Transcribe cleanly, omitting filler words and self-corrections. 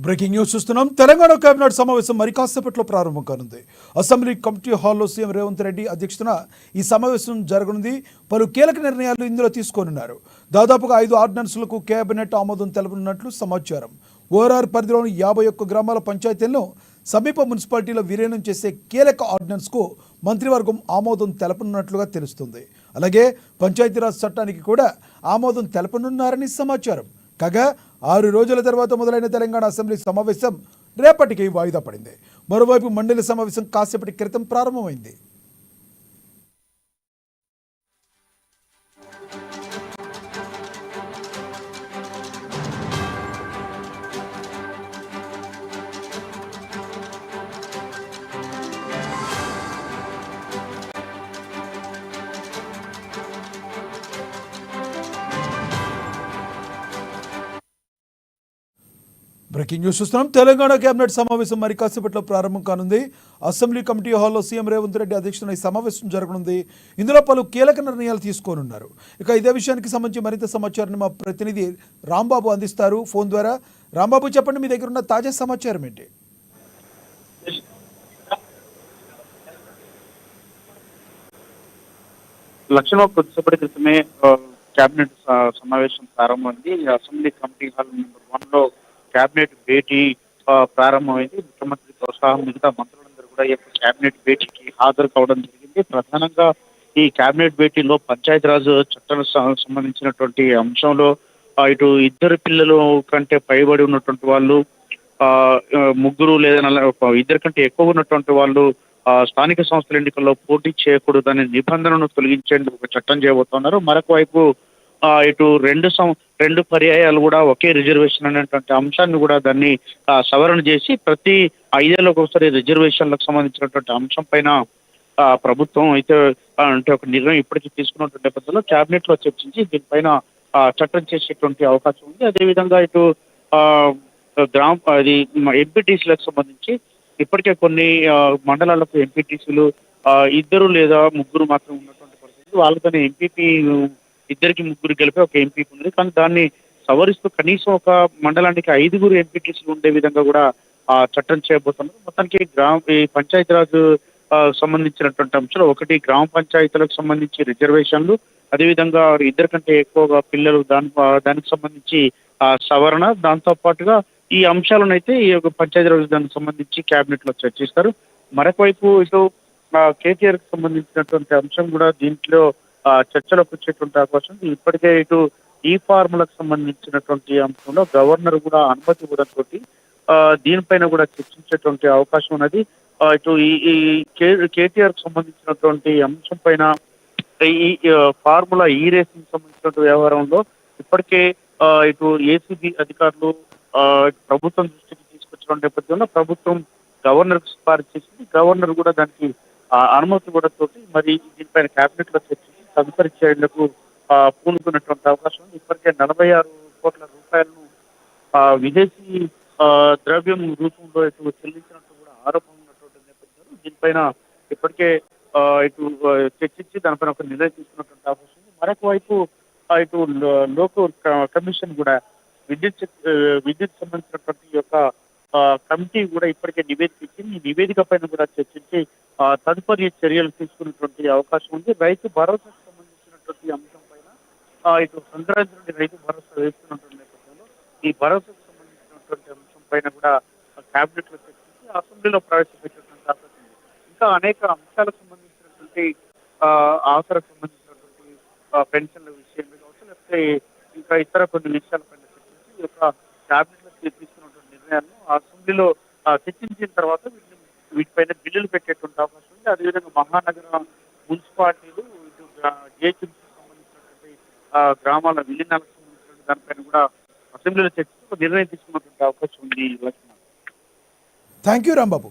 Breaking news చూస్తున్నాం. Telangana cabinet సమావేశం మరి కాసేపట్లో ప్రారంభం కానుంది. అసెంబ్లీ కమిటీ హాల్లో సీఎం రేవంత్ రెడ్డి అధ్యక్షతన ఈ సమావేశం జరగనుంది. పలు కీలక నిర్ణయాలు ఇందులో తీసుకోనున్నారు. దాదాపుగా 5 ఆర్డినెన్స్లకు కేబినెట్ ఆమోదం తెలపనున్నట్లు సమాచారం. ఓఆర్ఆర్ పరిధిలోని 51 గ్రామాల పంచాయతీలను సమీప మున్సిపాలిటీలో విలీనం చేసే కీలక ఆర్డినెన్స్కు మంత్రివర్గం ఆమోదం తెలపనున్నట్లుగా తెలుస్తుంది. అలాగే పంచాయతీరాజ్ చట్టానికి కూడా ఆమోదం తెలపనున్నారని సమాచారం. కాగా 6 రోజుల తర్వాత మొదలైన తెలంగాణ అసెంబ్లీ సమావేశం రేపటికి వాయిదా పడింది. మరోవైపు మండలి సమావేశం కాసేపటి క్రితం ప్రారంభమైంది. బ్రేకింగ్ న్యూస్ చూస్తున్నాం. తెలంగాణ కేబినెట్ సమావేశం మరి కాసేపట్లో ప్రారంభం కానుంది. అసెంబ్లీ కమిటీ హాల్లో సీఎం రేవంత్ రెడ్డి అధ్యక్షతన ఈ సమావేశం జరగనుంది. ఇందులో పలు కీలక నిర్ణయాలు తీసుకోనున్నారు. ఇక ఇదే విషయానికి సంబంధించి మరింత సమాచారాన్ని మా ప్రతినిధి రాంబాబు అందిస్తారు ఫోన్ ద్వారా. రాంబాబు, చెప్పండి, మీ దగ్గర ఉన్న తాజా సమాచారం ఏంటి? లక్షణంలో కొద్దిసేపటి క్రితమే కేబినెట్ సమావేశం ప్రారంభమైంది. అసెంబ్లీ కమిటీ హాల్ నెంబర్ 1లో కేబినెట్ భేటీ ప్రారంభమైంది. ముఖ్యమంత్రితో సహా మిగతా మంత్రులందరూ కూడా ఈ యొక్క కేబినెట్ భేటీకి హాజరు కావడం జరిగింది. ప్రధానంగా ఈ కేబినెట్ భేటీలో పంచాయతీరాజ్ చట్టానికి సంబంధించినటువంటి అంశంలో ఇటు 2 పిల్లలు కంటే పైబడి ఉన్నటువంటి వాళ్ళు, 3 లేదా 2 కంటే ఎక్కువ ఉన్నటువంటి వాళ్ళు స్థానిక సంస్థల ఎన్నికల్లో పోటీ చేయకూడదనే నిబంధనను తొలగించేందుకు ఒక చట్టం చేయబోతున్నారు. మరొక వైపు ఇటు 2 పర్యాయాలు కూడా ఒకే రిజర్వేషన్ అనేటువంటి అంశాన్ని కూడా దాన్ని సవరణ చేసి ప్రతి 5 ఏళ్లకు ఒకసారి రిజర్వేషన్లకు సంబంధించినటువంటి అంశం పైన ప్రభుత్వం అయితే అంటే ఒక నిర్ణయం ఇప్పటికీ తీసుకున్నటువంటి నేపథ్యంలో కేబినెట్ లో చర్చించి దీనిపైన చట్టం చేసేటువంటి అవకాశం ఉంది. అదేవిధంగా ఇటు ఎంపీటీసీలకు సంబంధించి ఇప్పటికే కొన్ని మండలాలకు ఎంపీటీసీలు 2 లేదా 3 మాత్రం ఉన్నటువంటి పరిస్థితి. వాళ్ళతోనే ఎంపీపీ 2కి 3 కలిపి ఒక ఎంపీ ఉంది. కానీ దాన్ని సవరిస్తూ కనీసం ఒక మండలానికి 5 ఎంపీటీసీలు ఉండే విధంగా కూడా చట్టం చేయబోతున్నారు. మొత్తానికి ఈ పంచాయతీరాజ్ సంబంధించినటువంటి అంశాలు, ఒకటి గ్రామ పంచాయతీలకు సంబంధించి రిజర్వేషన్లు, అదేవిధంగా 2 కంటే ఎక్కువగా పిల్లలు దానికి సంబంధించి సవరణ, దాంతో పాటుగా ఈ అంశాలను అయితే ఈ యొక్క పంచాయతీరాజ్ దానికి సంబంధించి కేబినెట్ లో చర్చిస్తారు. మరొక వైపు ఇటు కేటీఆర్ కి సంబంధించినటువంటి అంశం కూడా దీంట్లో చర్చలోకి వచ్చేటువంటి అవకాశం ఉంది. ఇప్పటికే ఇటు ఈ ఫార్ములకు సంబంధించినటువంటి అంశంలో గవర్నర్ కూడా అనుమతి ఇవ్వడంతో దీనిపైన కూడా చర్చించేటువంటి అవకాశం ఉన్నది. ఇటు ఈ కేటీఆర్ కి సంబంధించినటువంటి అంశం పైన ఈ ఫార్ములా రేసింగ్ సంబంధించినటువంటి వ్యవహారంలో ఇప్పటికే ఇటు ఏసీబీ అధికారులు ప్రభుత్వం దృష్టికి తీసుకొచ్చిన నేపథ్యంలో ప్రభుత్వం గవర్నర్ కు సిఫారసు చేసింది. గవర్నర్ కూడా దానికి అనుమతి కూడా తోటి మరి దీనిపైన కేబినెట్ లో చర్చించి తదుపరి చర్యలకు పూనుకున్నటువంటి అవకాశం ఉంది. ఇప్పటికే 46 కోట్ల రూపాయలను విదేశీ ద్రవ్యం రూపంలో ఇటు చెల్లించినట్టు కూడా ఆరోపణ ఉన్నటువంటి నేపథ్యంలో దీనిపైన ఇప్పటికే ఇటు చర్చించి దానిపైన ఒక నిర్ణయం తీసుకున్నటువంటి అవకాశం ఉంది. మరొక వైపు ఇటు లోకల్ కమిషన్ కూడా విద్యుత్ సంబంధించినటువంటి యొక్క కమిటీ కూడా ఇప్పటికే నివేదిక ఇచ్చింది. ఈ నివేదిక పైన కూడా చర్చించి తదుపరి చర్యలు తీసుకున్నటువంటి అవకాశం ఉంది. రైతు భరోసాకు సంబంధించినటువంటి అంశం పైన ఇటు సంక్రాంతి నుండి రైతు భరోసా వేస్తున్నటువంటి నేపథ్యంలో ఈ భరోసాకు సంబంధించినటువంటి అంశం పైన కూడా కేబినెట్ లో చర్చించి అసెంబ్లీలో ప్రవేశపెట్టేటువంటి అవకాశం ఉంది. ఇంకా అనేక అంశాలకు సంబంధించినటువంటి ఆసరకు సంబంధించినటువంటి పెన్షన్ల విషయంలో కావచ్చు, లేకపోతే ఇంకా ఇతర కొన్ని విషయాలపైన చర్చించి ఈ యొక్క కేబినెట్ లో తీసుకున్నటువంటి నిర్ణయాలను అసెంబ్లీలో చర్చించిన తర్వాత వీటిపైన బిల్లులు పెట్టేటువంటి అవకాశం ఉంది. అదేవిధంగా మహానగర మున్సిపాలిటీలు, ఇటు జిహెచ్ఎంసీకి సంబంధించినటువంటి గ్రామాల విలీనాలకు సంబంధించినటువంటి దానిపైన కూడా అసెంబ్లీలో చర్చించి నిర్ణయం తీసుకున్నటువంటి అవకాశం ఉంది. Thank you Rambabu.